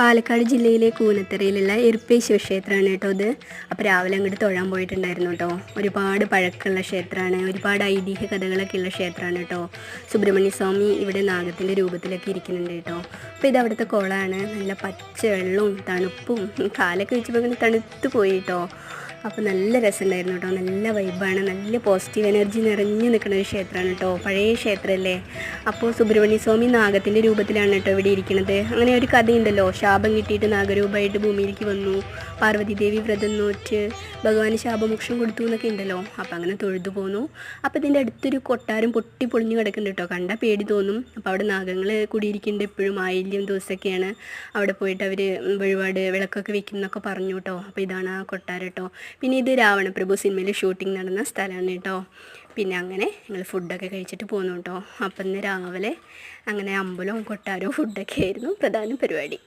പാലക്കാട് ജില്ലയിലെ കൂനത്തറയിലുള്ള എരുപ്പേ ശിവക്ഷേത്രമാണ് കേട്ടോ ഇത്. അപ്പോൾ രാവിലെ അങ്ങോട്ട് തൊഴാൻ പോയിട്ടുണ്ടായിരുന്നു കേട്ടോ. ഒരുപാട് പഴക്കമുള്ള ക്ഷേത്രമാണ്, ഒരുപാട് ഐതിഹ്യ കഥകളൊക്കെ ഉള്ള ക്ഷേത്രമാണ് കേട്ടോ. സുബ്രഹ്മണ്യ സ്വാമി ഇവിടെ നാഗത്തിൻ്റെ രൂപത്തിലൊക്കെ ഇരിക്കുന്നുണ്ട് കേട്ടോ. അപ്പോൾ ഇത് അവിടുത്തെ കുളമാണ്, നല്ല പച്ച വെള്ളവും തണുപ്പും, കാലൊക്കെ വെച്ചപ്പോൾ ഇങ്ങനെ തണുത്ത് പോയി കേട്ടോ. അപ്പോൾ നല്ല രസമുണ്ടായിരുന്നു കേട്ടോ, നല്ല വൈബാണ്, നല്ല പോസിറ്റീവ് എനർജി നിറഞ്ഞു നിൽക്കുന്ന ഒരു ക്ഷേത്രമാണ് കേട്ടോ. പഴയ ക്ഷേത്രമല്ലേ. അപ്പോൾ സുബ്രഹ്മണ്യ സ്വാമി നാഗത്തിൻ്റെ രൂപത്തിലാണ് കേട്ടോ ഇവിടെ ഇരിക്കുന്നത്. അങ്ങനെ ഒരു കഥയുണ്ടല്ലോ, ശാപം കിട്ടിയിട്ട് നാഗരൂപമായിട്ട് ഭൂമിയിലേക്ക് വന്നു, പാർവതി ദേവി വ്രതം നോറ്റ് ഭഗവാന് ശാപമോക്ഷം കൊടുത്തു എന്നൊക്കെ ഉണ്ടല്ലോ. അപ്പോൾ അങ്ങനെ തൊഴുതു പോന്നു. അപ്പോൾ ഇതിൻ്റെ അടുത്തൊരു കൊട്ടാരം പൊട്ടി പൊളിഞ്ഞു കിടക്കുന്നുണ്ട് കേട്ടോ, കണ്ടാൽ പേടി തോന്നും. അപ്പോൾ അവിടെ നാഗങ്ങൾ കൂടിയിരിക്കുന്നുണ്ട്, എപ്പോഴും ആയില്യം ദിവസമൊക്കെയാണ് അവിടെ പോയിട്ട് അവർ വഴിപാട് വിളക്കൊക്കെ വെക്കുന്നൊക്കെ പറഞ്ഞു കേട്ടോ. അപ്പോൾ ഇതാണ് ആ കൊട്ടാരം കേട്ടോ. പിന്നെ ഇത് രാവണപ്രഭു സിനിമയിൽ ഷൂട്ടിംഗ് നടന്ന സ്ഥലമാണ് കേട്ടോ. പിന്നെ അങ്ങനെ ഞങ്ങൾ ഫുഡൊക്കെ കഴിച്ചിട്ട് പോന്നു കേട്ടോ. അപ്പം ഇന്ന് രാവിലെ അങ്ങനെ അമ്പലവും കൊട്ടാരവും ഫുഡൊക്കെ ആയിരുന്നു പ്രധാന പരിപാടി.